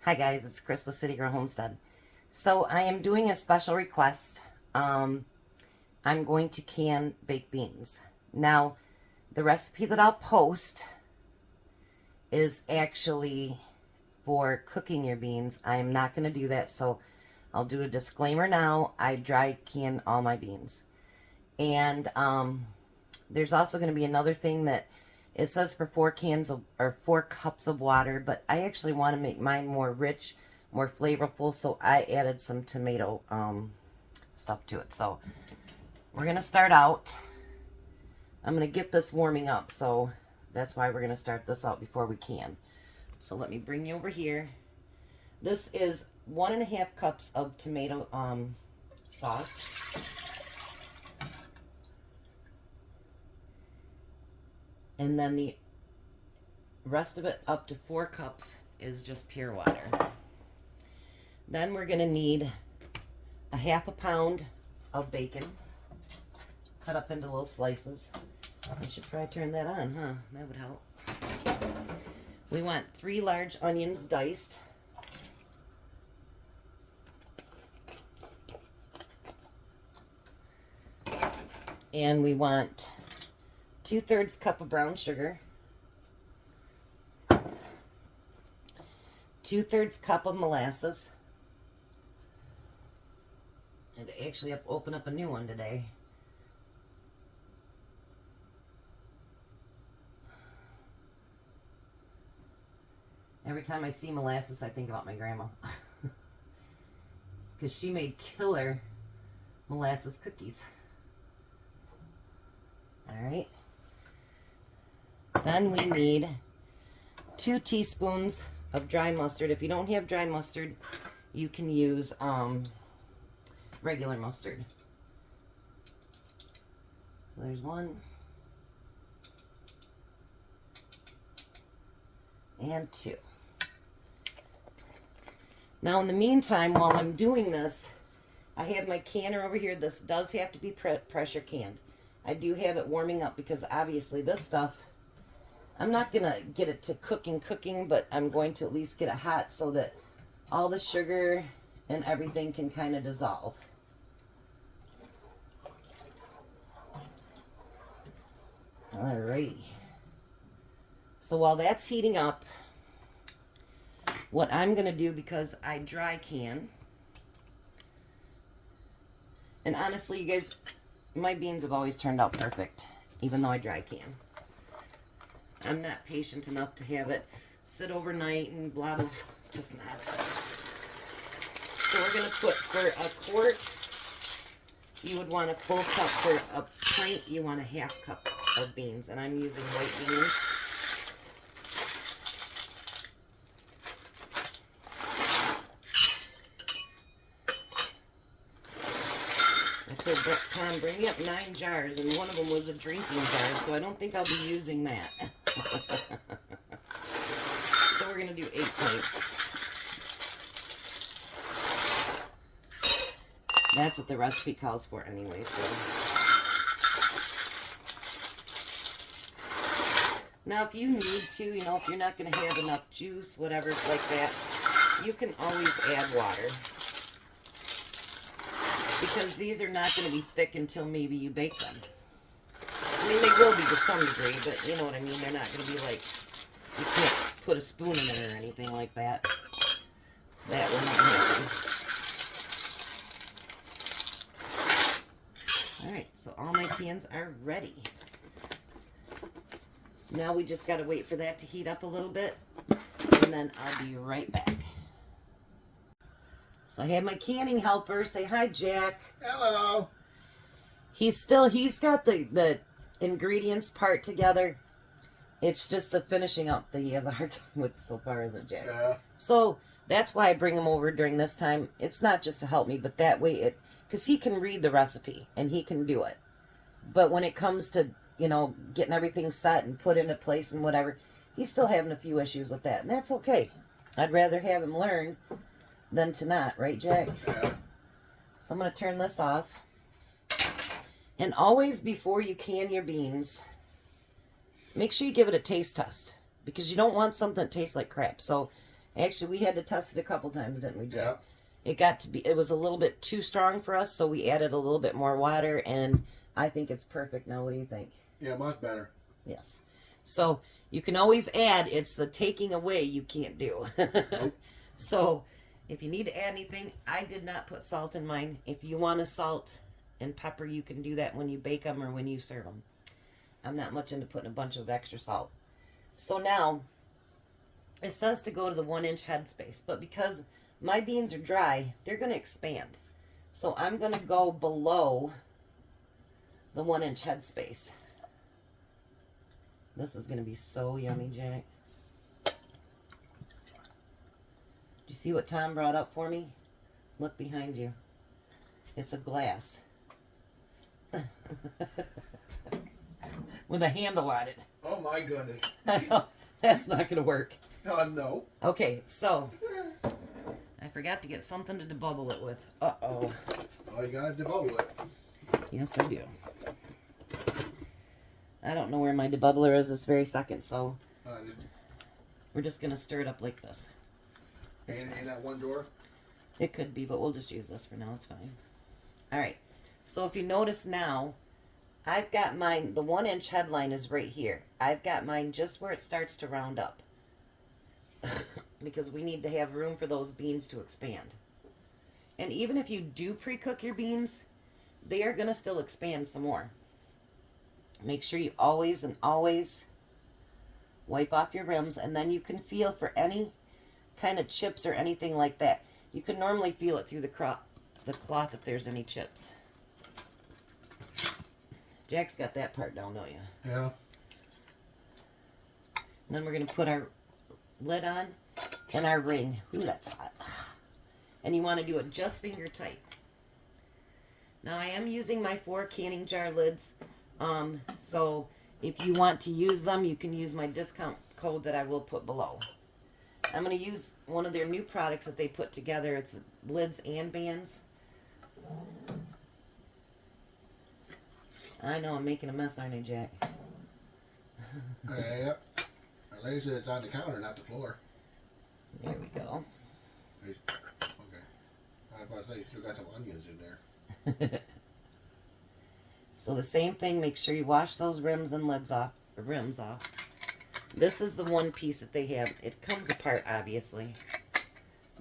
Hi guys, it's Chris with City Girl Homestead. So I am doing a special request. I'm going to can baked beans. Now, the recipe that I'll post is actually for cooking your beans. I am not going to do that, so I'll do a disclaimer now. I dry can all my beans. And there's also going to be another thing that it says for 4 cups of water, but I actually want to make mine more rich, more flavorful, so I added some tomato stuff to it. So we're going to start out. I'm going to get this warming up, so that's why we're going to start this out before we can. So let me bring you over here. This is 1.5 cups of tomato sauce. And then the rest of it, up to 4 cups, is just pure water. Then we're going to need a 1/2 pound of bacon, cut up into little slices. I should probably turn that on, huh? That would help. We want 3 large onions diced. And we want 2/3 cup of brown sugar, 2/3 cup of molasses, and actually open up a new one today. Every time I see molasses, I think about my grandma, because she made killer molasses cookies. All right. Then we need 2 teaspoons of dry mustard. If you don't have dry mustard, you can use regular mustard. So there's 1 and 2. Now in the meantime, while I'm doing this, I have my canner over here. This does have to be pressure canned. I do have it warming up because obviously this stuff, I'm not going to get it to cooking, but I'm going to at least get it hot so that all the sugar and everything can kind of dissolve. Alrighty. So while that's heating up, what I'm going to do, because I dry can, and honestly, you guys, my beans have always turned out perfect, even though I dry can. I'm not patient enough to have it sit overnight and blah, blah, just not. So we're going to put, for a quart, you would want a full cup. For a pint, you want a 1/2 cup of beans. And I'm using white beans. I told Tom, bring me up 9 jars, and one of them was a drinking jar, so I don't think I'll be using that. So we're going to do 8 pints. That's what the recipe calls for anyway, so. Now if you need to, you know, if you're not going to have enough juice, whatever like that, you can always add water. Because these are not going to be thick until maybe you bake them. I mean, they will be to some degree, but you know what I mean. They're not going to be like, you can't put a spoon in it or anything like that. That will not happen. Alright, so all my cans are ready. Now we just got to wait for that to heat up a little bit, and then I'll be right back. So I have my canning helper. Say hi, Jack. Hello. He's got the ingredients part together. It's just the finishing up that he has a hard time with so far, isn't it, Jack? Yeah. So that's why I bring him over during this time. It's not just to help me, but that way because he can read the recipe and he can do it. But when it comes to, you know, getting everything set and put into place and whatever, he's still having a few issues with that. And that's okay. I'd rather have him learn than to not, right, Jack? Yeah. So I'm going to turn this off. And always before you can your beans, make sure you give it a taste test, because you don't want something that tastes like crap. So Actually, we had to test it a couple times, didn't we, Jack? Yeah. It was a little bit too strong for us, so we added a little bit more water, and I think it's perfect now. What do you think? Yeah, much better. Yes. So you can always add. It's the taking away you can't do. Nope. So if you need to add anything, I did not put salt in mine. If you want to salt and pepper, you can do that when you bake them or when you serve them. I'm not much into putting a bunch of extra salt. So now, it says to go to the 1-inch headspace, but because my beans are dry, they're going to expand. So I'm going to go below the 1-inch headspace. This is going to be so yummy, Jack. Do you see what Tom brought up for me? Look behind you. It's a glass. With a handle on it. Oh my goodness. That's not going to work. No. Okay, so I forgot to get something to debubble it with. Uh-oh. Oh, you gotta debubble it. Yes, I do. I don't know where my debubbler is this very second, so we're just going to stir it up like this. In that one drawer? It could be, but we'll just use this for now. It's fine. All right. So if you notice now, I've got mine, the 1-inch headline is right here. I've got mine just where it starts to round up. Because we need to have room for those beans to expand. And even if you do pre-cook your beans, they are going to still expand some more. Make sure you always wipe off your rims, and then you can feel for any kind of chips or anything like that. You can normally feel it through the cloth if there's any chips. Jack's got that part down, don't you? Yeah. And then we're going to put our lid on and our ring. Ooh, that's hot. And you want to do it just finger tight. Now I am using my 4 canning jar lids. So if you want to use them, you can use my discount code that I will put below. I'm going to use one of their new products that they put together. It's lids and bands. I know I'm making a mess, aren't I, Jack? Yep. At least it's on the counter, not the floor. There we go. Okay. I was about to say, you still got some onions in there. So the same thing, make sure you wash those rims and rims off. This is the one piece that they have. It comes apart, obviously.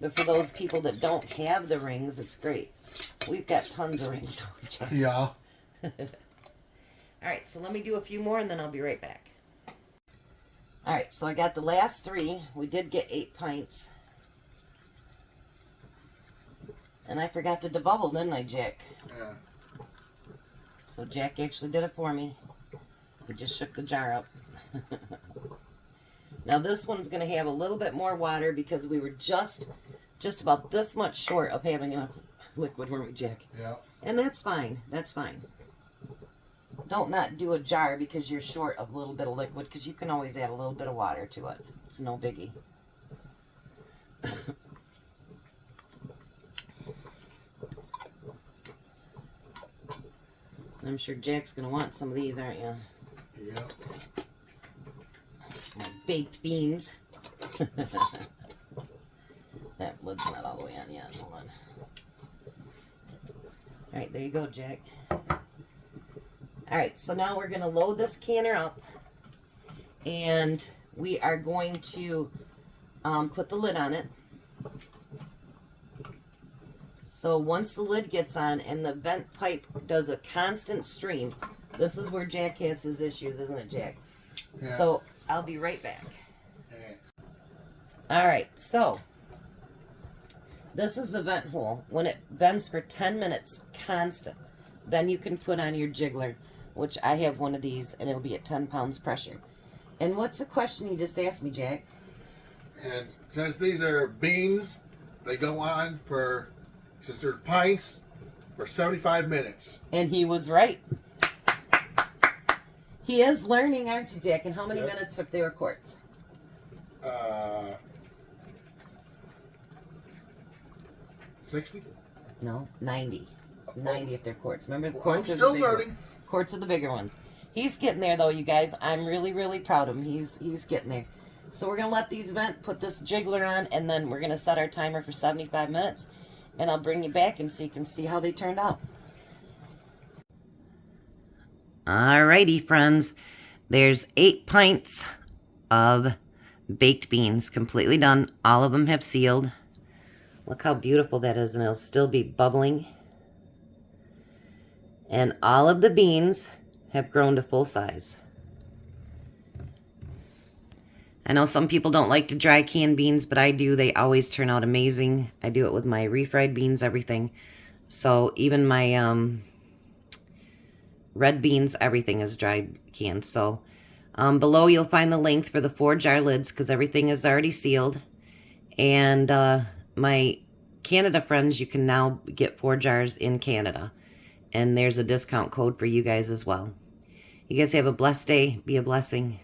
But for those people that don't have the rings, it's great. We've got tons of rings, don't we, Jack? Yeah. Alright, so let me do a few more and then I'll be right back. Alright, so I got the last 3. We did get 8 pints. And I forgot to debubble, didn't I, Jack? Yeah. So Jack actually did it for me. He just shook the jar up. Now this one's going to have a little bit more water because we were just about this much short of having enough liquid, weren't we, Jack? Yeah. And that's fine. That's fine. Don't not do a jar because you're short of a little bit of liquid, because you can always add a little bit of water to it. It's no biggie. I'm sure Jack's going to want some of these, aren't you? Yeah. My baked beans. That lid's not all the way on yet. Hold on. Alright, there you go, Jack. Alright, so now we're going to load this canner up. And we are going to put the lid on it. So once the lid gets on and the vent pipe does a constant stream, this is where Jack has his issues, isn't it, Jack? Yeah. So I'll be right back. Okay. Alright, so this is the vent hole. When it vents for 10 minutes constant, then you can put on your jiggler, which I have one of these, and it'll be at 10 pounds pressure. And what's the question you just asked me, Jack? And since these are beans, they go on for, since they're pints, for 75 minutes. And he was right. He is learning, aren't you, Jack? And how many minutes if they were quarts? 60? No, 90. 90 if they're quarts. Remember, the quarts I'm are still the bigger learning. ones. Quarts are the bigger ones. He's getting there, though, you guys. I'm really, really proud of him. He's getting there. So we're going to let these vent, put this jiggler on, and then we're going to set our timer for 75 minutes. And I'll bring you back and so you can see how they turned out. Alrighty, friends. There's 8 pints of baked beans, completely done. All of them have sealed. Look how beautiful that is, and it'll still be bubbling. And all of the beans have grown to full size. I know some people don't like to dry can beans, but I do. They always turn out amazing. I do it with my refried beans, everything. So even my red beans, everything is dry canned. So below you'll find the link for the 4 jar lids because everything is already sealed. And my Canada friends, you can now get 4 jars in Canada. And there's a discount code for you guys as well. You guys have a blessed day. Be a blessing.